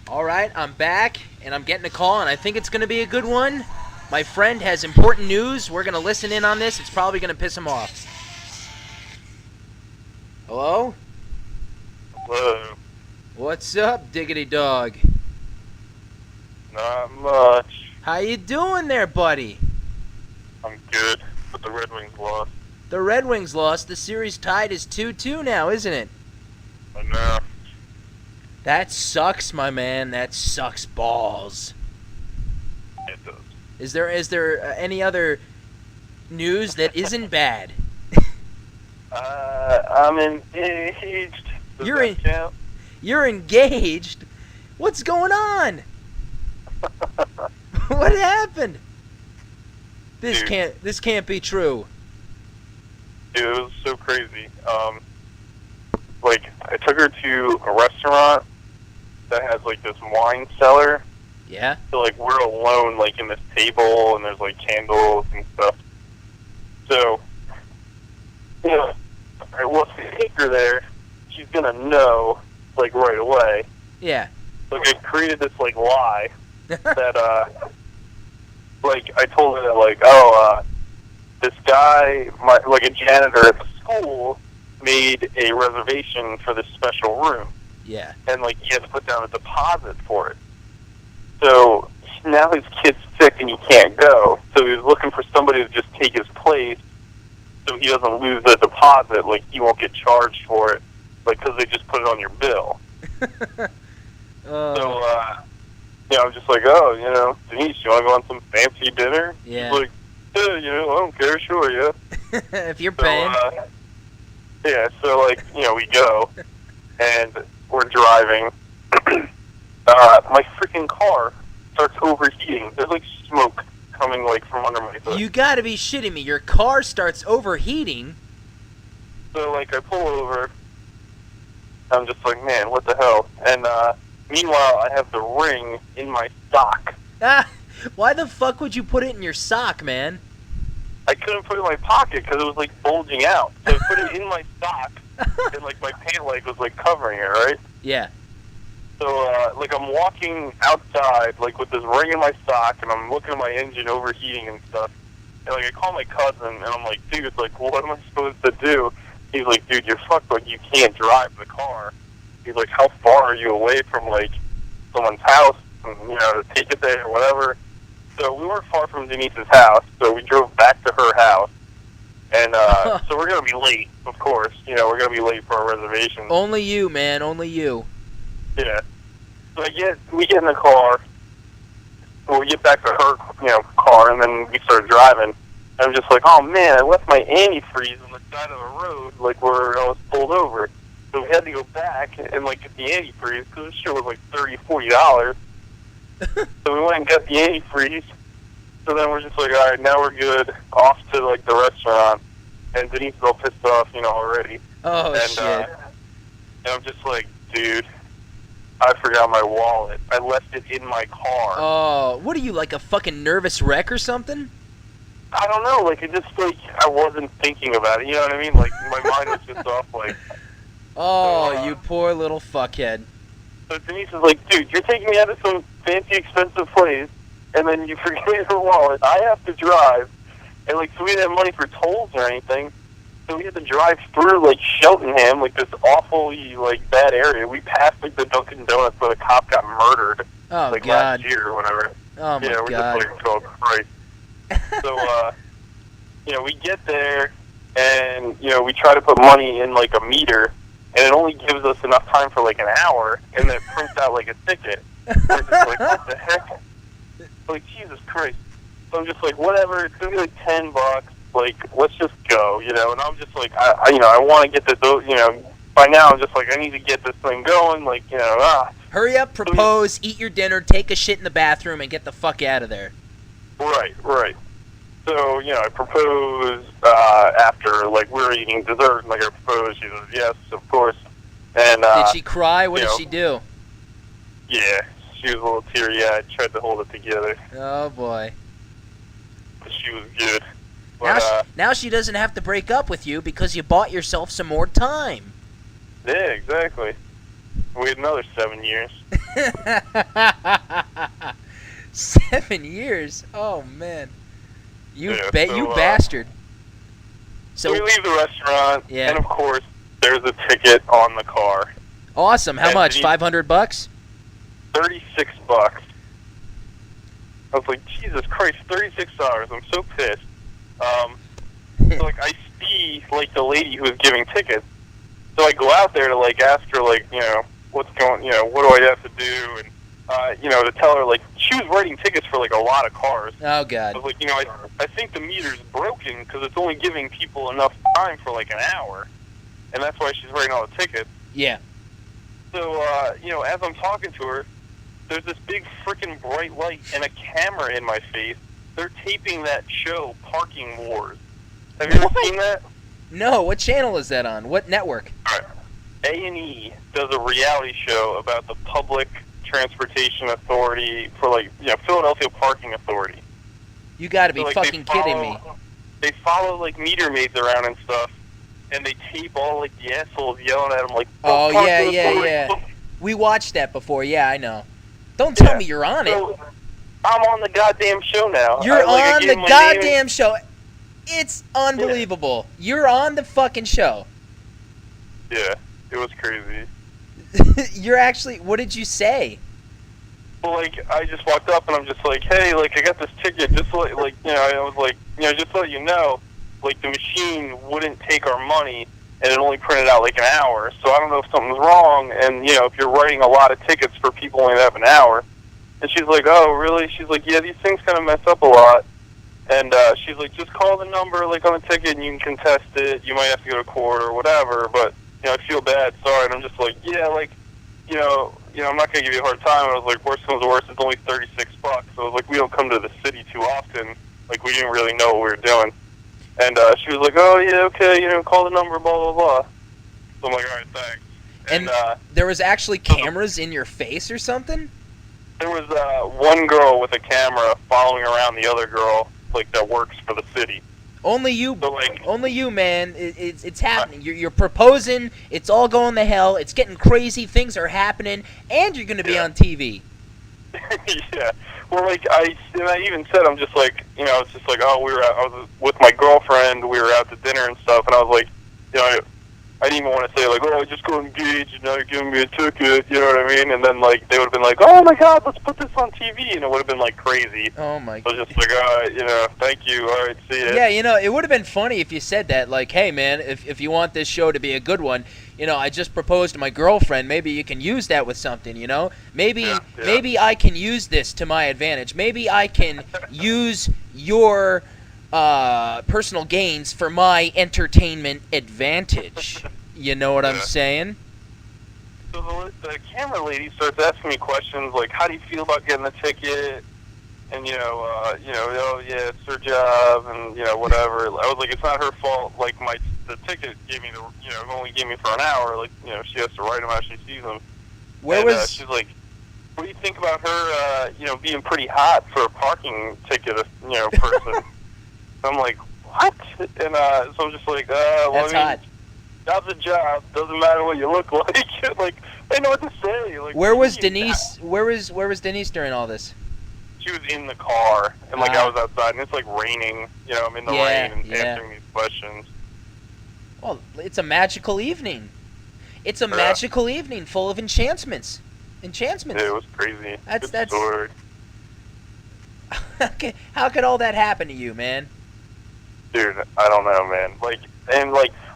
All right, I'm back, and I'm getting a call, and I think it's going to be a good one. My friend has important news. We're going to listen in on this. It's probably going to piss him off. Hello? Hello. What's up, diggity dog? Not much. How you doing there, buddy? I'm good, but the Red Wings lost. The Red Wings lost. The series tied is 2-2 now, isn't it? I know. That sucks, my man. That sucks balls. It does. Is there any other news that isn't bad? I'm engaged. Does You're that in- count? You're engaged? What's going on? What happened? This Dude. can't be true. Dude, it was so crazy. I took her to a restaurant that has, this wine cellar. Yeah? So, we're alone, in this table, and there's, candles and stuff. So, if I take her there, she's gonna know, right away. Yeah. I created this, lie that, I told her that, this guy, a janitor at the school, made a reservation for this special room. Yeah. And, he had to put down a deposit for it. So, now his kid's sick and he can't go. So he was looking for somebody to just take his place so he doesn't lose the deposit. He won't get charged for it, because they just put it on your bill. So, I'm just Denise, you want to go on some fancy dinner? Yeah. She's like, yeah, I don't care, sure, yeah. If you're So, paying. We go, and we're driving. My freaking car starts overheating. There's, smoke coming, from under my hood. You gotta be shitting me. Your car starts overheating. So, I pull over. I'm just like, man, what the hell? And, meanwhile, I have the ring in my sock. Ah, why the fuck would you put it in your sock, man? I couldn't put it in my pocket because it was, bulging out. So I put it in my sock, and, my pant leg was, covering it, right? Yeah. So, I'm walking outside, with this ring in my sock, and I'm looking at my engine overheating and stuff. And, I call my cousin, and I'm like, dude, what am I supposed to do? He's like, dude, you're fucked, you can't drive the car. He's like, how far are you away from, someone's house, and, to take it there or whatever. So we weren't far from Denise's house, so we drove back to her house. And, so we're going to be late, of course. We're going to be late for our reservation. Only you, man. Only you. Yeah. So we get in the car. Well, we get back to her, car, and then we start driving. And I'm just like, oh man, I left my antifreeze on the side of the road, where I was pulled over. So we had to go back and get the antifreeze because it sure was $30-$40. So we went and got the antifreeze. So then we're just like, all right, now we're good. Off to the restaurant. And Denise is all pissed off, already. Oh, And shit. and I'm just like, dude, I forgot my wallet. I left it in my car. Oh, what are you, a fucking nervous wreck or something? I don't know. It just I wasn't thinking about it. You know what I mean? My mind was just off. Oh, So, you poor little fuckhead. So Denise is like, dude, you're taking me out of some fancy, expensive place, and then you forget your wallet. I have to drive, and so we didn't have money for tolls or anything. So we had to drive through Cheltenham, this awfully bad area. We passed the Dunkin' Donuts where the cop got murdered, Oh, last God. year or whatever. Oh, my Yeah, we're God. just oh Christ. So, we get there, and, we try to put money in, a meter, and it only gives us enough time for, an hour, and then it prints out, a ticket. We're just like, what the heck? Jesus Christ. So I'm just like, whatever, it's going to be $10. Let's just go, and I'm just like, I want to get this, by now I'm just like, I need to get this thing going, Hurry up, propose, eat your dinner, take a shit in the bathroom, and get the fuck out of there. Right. So, I proposed, after, we were eating dessert, and, I proposed, she says, yes, of course, and, Did she cry? What did she do? Yeah, she was a little teary-eyed, tried to hold it together, Oh, boy. but she was good. But, Now she doesn't have to break up with you because you bought yourself some more time. yeah, exactly. We had another 7 years. 7 years. Oh man, you Yeah, you bastard. So we leave the restaurant, Yeah. and of course, there's a ticket on the car. Awesome. How And much? he- $500? $36. I was like, Jesus Christ, $36. I'm so pissed. So, like, I see, like, the lady who was giving tickets. So I go out there to, like, ask her, like, what's going, what do I have to do? And, to tell her, like, she was writing tickets for, like, a lot of cars. Oh I God. was like, I think the meter's broken because it's only giving people enough time for, like, an hour. And that's why she's writing all the tickets. Yeah. So, as I'm talking to her, there's this big freaking bright light and a camera in my face. They're taping that show, Parking Wars. Have you ever What? seen that? No. What channel is that on? What network? A&E does a reality show about the Public Transportation Authority for, like, Philadelphia Parking Authority. You got to be So, like, fucking kidding me. They follow, like, meter maids around and stuff, and they tape all, like, the assholes yelling at them, like, Oh, "Fuck yeah, this yeah, authority." yeah. We watched that before. Yeah, I know. Don't tell Yeah. me you're on it. So, I'm on the goddamn show now. You're I on gave the my name goddamn show. It's unbelievable. You're on the fucking show. Yeah, it was crazy. You're actually. What did you say? Well, like, I just walked up and I'm just like, hey, like, I got this ticket, just I was like, just so you know, like, the machine wouldn't take our money, and it only printed out, like, an hour, so I don't know if something's wrong, and, if you're writing a lot of tickets for people only have an hour. And she's like, oh, really? She's like, yeah, these things kind of mess up a lot. And she's like, just call the number, like, on the ticket, and you can contest it. You might have to go to court or whatever, but, I feel bad, sorry. And I'm just like, yeah, like, I'm not going to give you a hard time. And I was like, worst comes to worst, it's only $36. So I was like, we don't come to the city too often. Like, we didn't really know what we were doing. And she was like, oh, yeah, okay, call the number, blah, blah, blah. So I'm like, all right, thanks. And there was actually cameras in your face or something? There was one girl with a camera following around the other girl, like, that works for the city. Only you, So, like, only you, man. It's happening. You're proposing. It's all going to hell. It's getting crazy. Things are happening, and you're going to be Yeah. on TV. yeah. Well, like, I even said, I'm just like, I was just like, oh, I was with my girlfriend, we were out to dinner and stuff, and I was like, I didn't even want to say, like, oh, I just got engaged, and now you're giving me a ticket, you know what I mean? And then, like, they would have been like, oh, my God, let's put this on TV, and it would have been, like, crazy. Oh my So I was just like, all right, thank you, all right, see ya. Yeah, it would have been funny if you said that, like, hey, man, if you want this show to be a good one, I just proposed to my girlfriend. Maybe you can use that with something, Maybe Yeah. maybe I can use this to my advantage. Maybe I can use your personal gains for my entertainment advantage. You know what I'm Yeah. saying? So the camera lady starts asking me questions like, how do you feel about getting the ticket? And, oh, yeah, it's her job, and, whatever. I was like, it's not her fault. Like, the ticket gave me only gave me for an hour. Like, she has to write them as she sees them. She's like, what do you think about her, being pretty hot for a parking ticket, person? I'm like, what? And so I'm just like, well, That's hot. Job's a job. Doesn't matter what you look like. Like, I know what to say. Like, Where was what do you mean? Denise? Where was Denise during all this? She was in the car, and like I was outside, and it's like raining. I'm in the rain and answering these questions. Well, it's a magical evening. It's a magical evening full of enchantments. Enchantments. Yeah, it was crazy. That's- Good story. How could all that happen to you, man? Dude, I don't know, man. Like,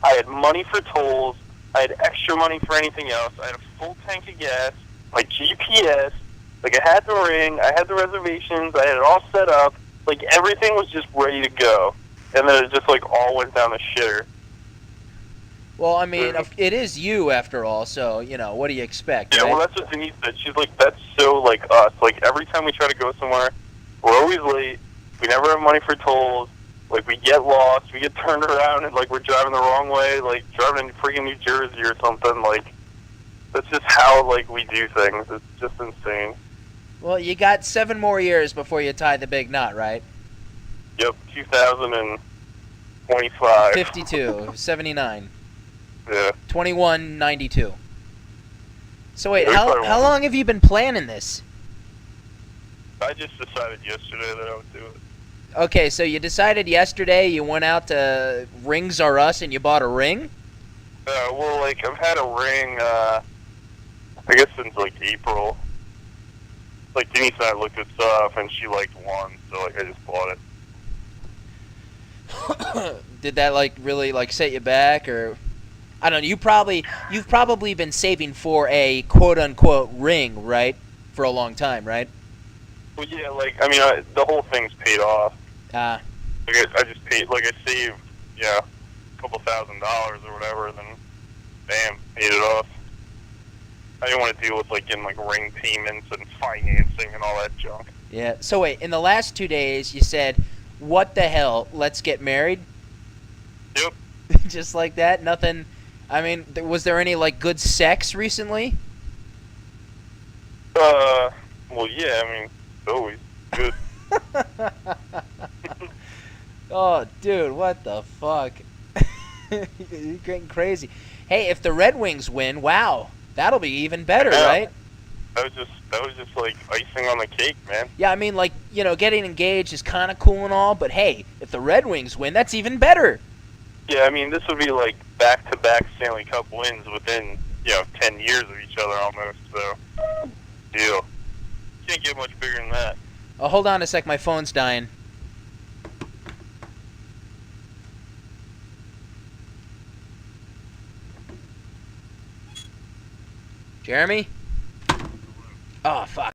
I had money for tolls. I had extra money for anything else. I had a full tank of gas, my GPS. Like, I had the ring. I had the reservations. I had it all set up. Like, everything was just ready to go. And then it just, like, all went down the shitter. Well, I mean, it is you after all, so, what do you expect? Yeah, right? well, that's what Denise said. She's like, that's so like us. Like, every time we try to go somewhere, we're always late. We never have money for tolls. Like, we get lost. We get turned around, and, like, we're driving the wrong way. Like, driving in freaking New Jersey or something. Like, that's just how, like, we do things. It's just insane. Well, you got 7 more years before you tie the big knot, right? Yep, 2025. 52, 79, Yeah. 21, 92. So wait, Yeah, we how probably how won't. long have you been planning this? I just decided yesterday that I would do it. Okay, so you decided yesterday you went out to Rings R Us and you bought a ring? Well, like, I've had a ring, I guess since, like, April. Like, Denise and I looked at stuff, and she liked one, so, like, I just bought it. Did that like really like set you back, or I don't know, you've probably been saving for a quote unquote ring, right? For a long time, right? Well, yeah, like, I mean, the whole thing's paid off. Ah, Like, I just paid, like, I saved, yeah, a couple $1,000s or whatever, then, bam, paid it off. I didn't want to deal with, like, getting, like, ring payments and financing and all that junk. yeah. So wait, in the last 2 days you said, "What the hell? Let's get married." Yep. Just like that? Nothing. I mean, was there any like good sex recently? Well, yeah, I mean, it's always good. Oh, dude, what the fuck? You're getting crazy. Hey, if the Red Wings win, wow, that'll be even better, Yeah. right? That was just, like, icing on the cake, man. Yeah, I mean, like, you know, getting engaged is kind of cool and all, but hey, if the Red Wings win, that's even better. Yeah, I mean, this would be, like, back-to-back Stanley Cup wins within, 10 years of each other almost, so, deal. Can't get much bigger than that. Oh, hold on a sec, my phone's dying. Jeremy? Oh, fuck.